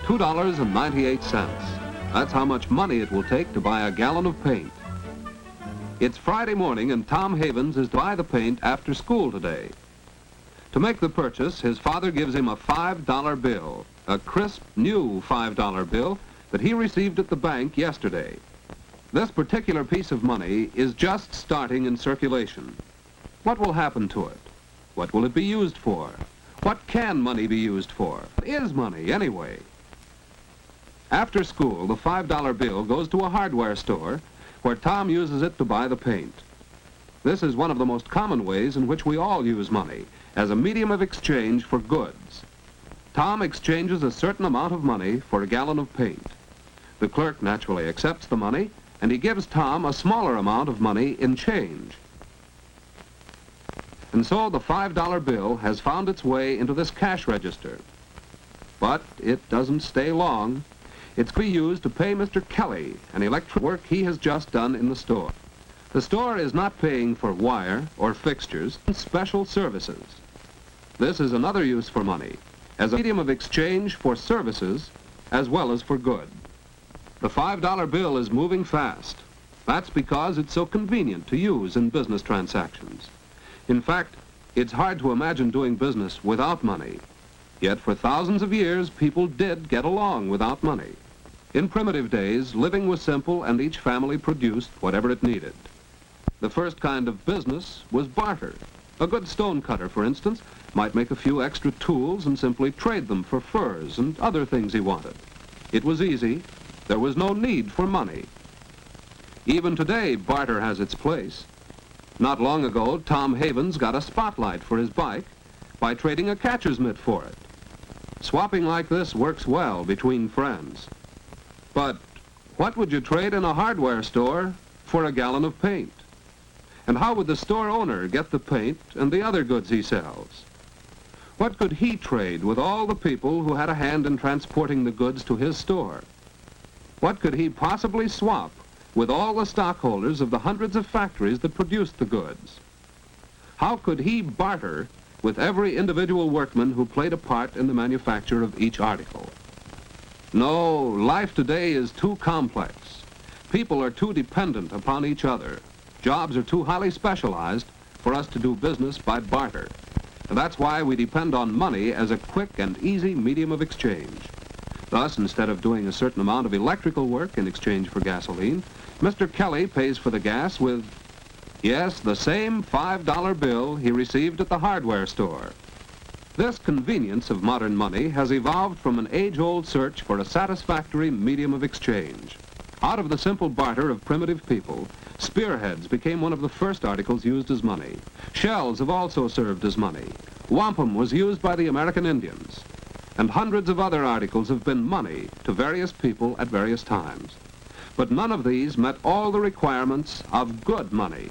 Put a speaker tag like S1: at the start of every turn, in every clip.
S1: $2.98. That's how much money it will take to buy a gallon of paint. It's Friday morning and Tom Havens is to buy the paint after school today. To make the purchase, his father gives him a $5 bill, a crisp, new $5 bill that he received at the bank yesterday. This particular piece of money is just starting in circulation. What will happen to it? What will it be used for? What can money be used for? What is money, anyway? After school, the $5 bill goes to a hardware store where Tom uses it to buy the paint. This is one of the most common ways in which we all use money, as a medium of exchange for goods. Tom exchanges a certain amount of money for a gallon of paint. The clerk naturally accepts the money, and he gives Tom a smaller amount of money in change. And so the $5 bill has found its way into this cash register. But it doesn't stay long. It's to be used to pay Mr. Kelly an electric work he has just done in the store. The store is not paying for wire or fixtures, special services. This is another use for money, as a medium of exchange for services as well as for good. The $5 bill is moving fast. That's because it's so convenient to use in business transactions. In fact, it's hard to imagine doing business without money. Yet for thousands of years, people did get along without money. In primitive days, living was simple and each family produced whatever it needed. The first kind of business was barter. A good stone cutter, for instance, might make a few extra tools and simply trade them for furs and other things he wanted. It was easy. There was no need for money. Even today, barter has its place. Not long ago, Tom Havens got a spotlight for his bike by trading a catcher's mitt for it. Swapping like this works well between friends. But what would you trade in a hardware store for a gallon of paint? And how would the store owner get the paint and the other goods he sells? What could he trade with all the people who had a hand in transporting the goods to his store? What could he possibly swap with all the stockholders of the hundreds of factories that produced the goods? How could he barter with every individual workman who played a part in the manufacture of each article? No, life today is too complex. People are too dependent upon each other. Jobs are too highly specialized for us to do business by barter. And that's why we depend on money as a quick and easy medium of exchange. Thus, instead of doing a certain amount of electrical work in exchange for gasoline, Mr. Kelly pays for the gas with, yes, the same $5 bill he received at the hardware store. This convenience of modern money has evolved from an age-old search for a satisfactory medium of exchange. Out of the simple barter of primitive people, spearheads became one of the first articles used as money. Shells have also served as money. Wampum was used by the American Indians. And hundreds of other articles have been money to various people at various times. But none of these met all the requirements of good money.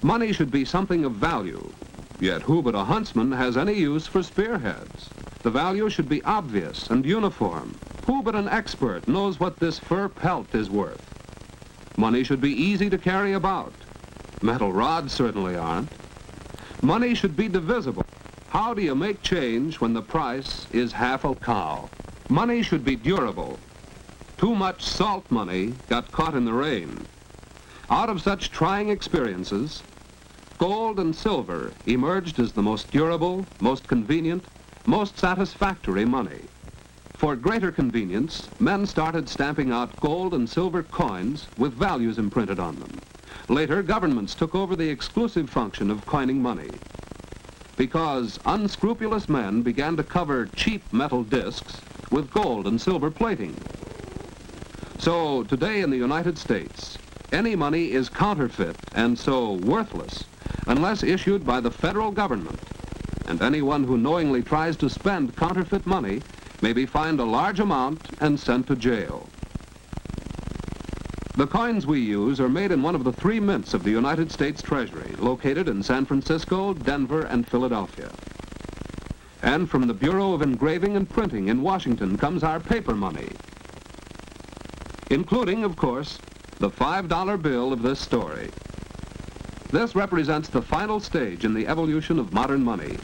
S1: Money should be something of value. Yet who but a huntsman has any use for spearheads? The value should be obvious and uniform. Who but an expert knows what this fur pelt is worth? Money should be easy to carry about. Metal rods certainly aren't. Money should be divisible. How do you make change when the price is half a cow? Money should be durable. Too much salt money got caught in the rain. Out of such trying experiences, gold and silver emerged as the most durable, most convenient, most satisfactory money. For greater convenience, men started stamping out gold and silver coins with values imprinted on them. Later, governments took over the exclusive function of coining money, because unscrupulous men began to cover cheap metal discs with gold and silver plating. So today in the United States, any money is counterfeit and so worthless unless issued by the federal government, and anyone who knowingly tries to spend counterfeit money may be fined a large amount and sent to jail. The coins we use are made in one of the 3 mints of the United States Treasury, located in San Francisco, Denver, and Philadelphia. And from the Bureau of Engraving and Printing in Washington comes our paper money, including, of course, the $5 bill of this story. This represents the final stage in the evolution of modern money.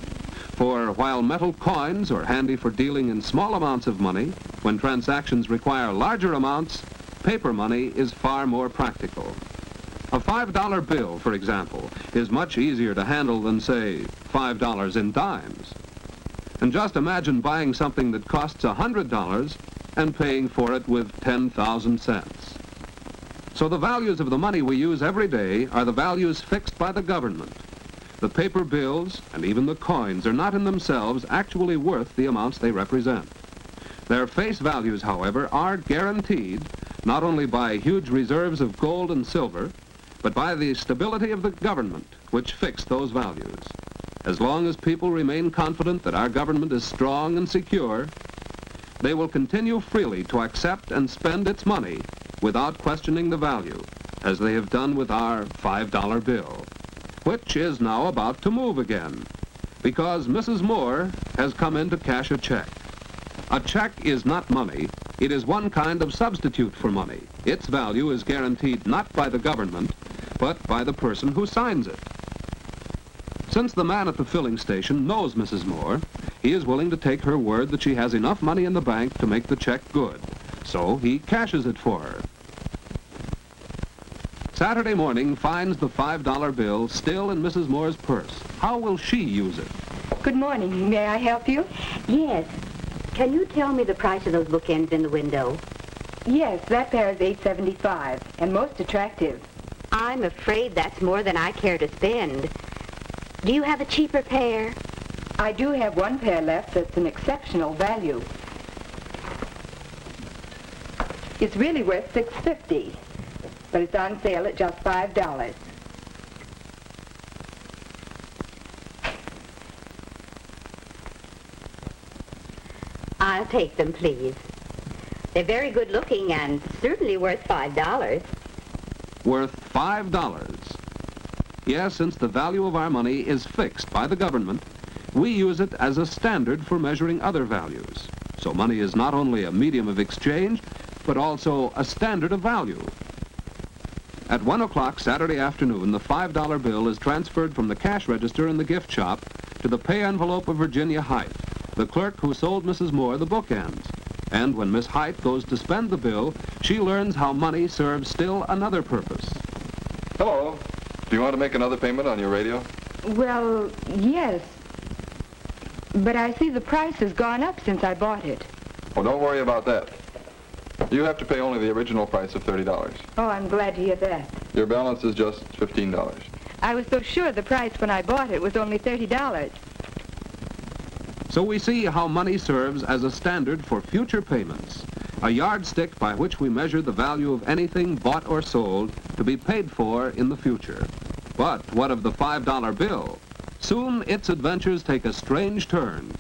S1: For while metal coins are handy for dealing in small amounts of money, when transactions require larger amounts, paper money is far more practical. A $5 bill, for example, is much easier to handle than, say, $5 in dimes. And just imagine buying something that costs $100 and paying for it with 10,000 cents. So the values of the money we use every day are the values fixed by the government. The paper bills and even the coins are not in themselves actually worth the amounts they represent. Their face values, however, are guaranteed not only by huge reserves of gold and silver, but by the stability of the government, which fixed those values. As long as people remain confident that our government is strong and secure, they will continue freely to accept and spend its money without questioning the value, as they have done with our $5 bill, which is now about to move again, because Mrs. Moore has come in to cash a check. A check is not money. It is one kind of substitute for money. Its value is guaranteed not by the government, but by the person who signs it. Since the man at the filling station knows Mrs. Moore, he is willing to take her word that she has enough money in the bank to make the check good. So he cashes it for her. Saturday morning finds the $5 bill still in Mrs. Moore's purse. How will she use it?
S2: Good morning. May I help you?
S3: Yes. Can you tell me the price of those bookends in the window?
S2: Yes, that pair is $8.75 and most attractive.
S3: I'm afraid that's more than I care to spend. Do you have a cheaper pair?
S2: I do have one pair left that's an exceptional value. It's really worth $6.50, but it's on sale at just $5.
S3: I'll take them, please. They're very good looking and certainly worth $5.
S1: Worth $5. Yes, since the value of our money is fixed by the government, we use it as a standard for measuring other values. So money is not only a medium of exchange, but also a standard of value. At 1 o'clock Saturday afternoon, the $5 bill is transferred from the cash register in the gift shop to the pay envelope of Virginia Height, the clerk who sold Mrs. Moore the bookends. And when Miss Height goes to spend the bill, she learns how money serves still another purpose.
S4: Hello. Do you want to make another payment on your radio?
S2: Well, yes. But I see the price has gone up since I bought it.
S4: Well, don't worry about that. You have to pay only the original price of $30.
S2: Oh, I'm glad to hear that.
S4: Your balance is just $15.
S2: I was so sure the price when I bought it was only $30.
S1: So we see how money serves as a standard for future payments, a yardstick by which we measure the value of anything bought or sold to be paid for in the future. But what of the $5 bill? Soon its adventures take a strange turn.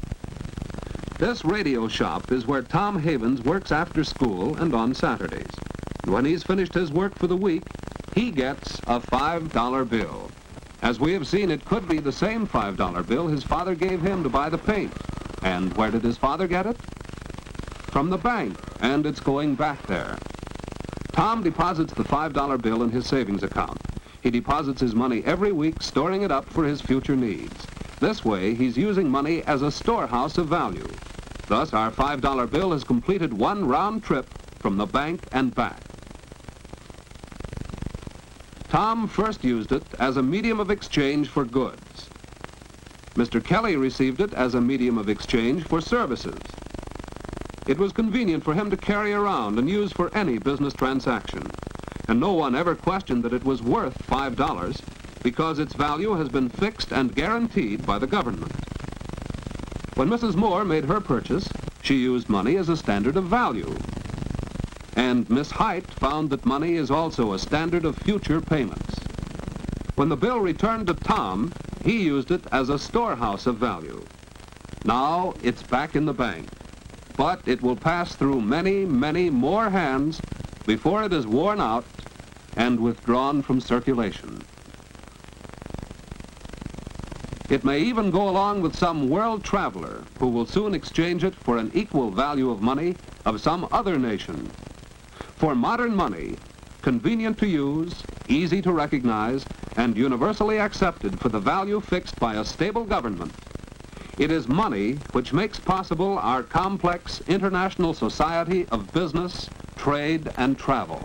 S1: This radio shop is where Tom Havens works after school and on Saturdays. When he's finished his work for the week, he gets a $5 bill. As we have seen, it could be the same $5 bill his father gave him to buy the paint. And where did his father get it? From the bank, and it's going back there. Tom deposits the $5 bill in his savings account. He deposits his money every week, storing it up for his future needs. This way, he's using money as a storehouse of value. Thus, our $5 bill has completed one round trip from the bank and back. Tom first used it as a medium of exchange for goods. Mr. Kelly received it as a medium of exchange for services. It was convenient for him to carry around and use for any business transaction. And no one ever questioned that it was worth $5 because its value has been fixed and guaranteed by the government. When Mrs. Moore made her purchase, she used money as a standard of value. And Miss Height found that money is also a standard of future payments. When the bill returned to Tom, he used it as a storehouse of value. Now it's back in the bank, but it will pass through many, many more hands before it is worn out and withdrawn from circulation. It may even go along with some world traveler who will soon exchange it for an equal value of money of some other nation. For modern money, convenient to use, easy to recognize, and universally accepted for the value fixed by a stable government, It is money which makes possible our complex international society of business, trade, and travel.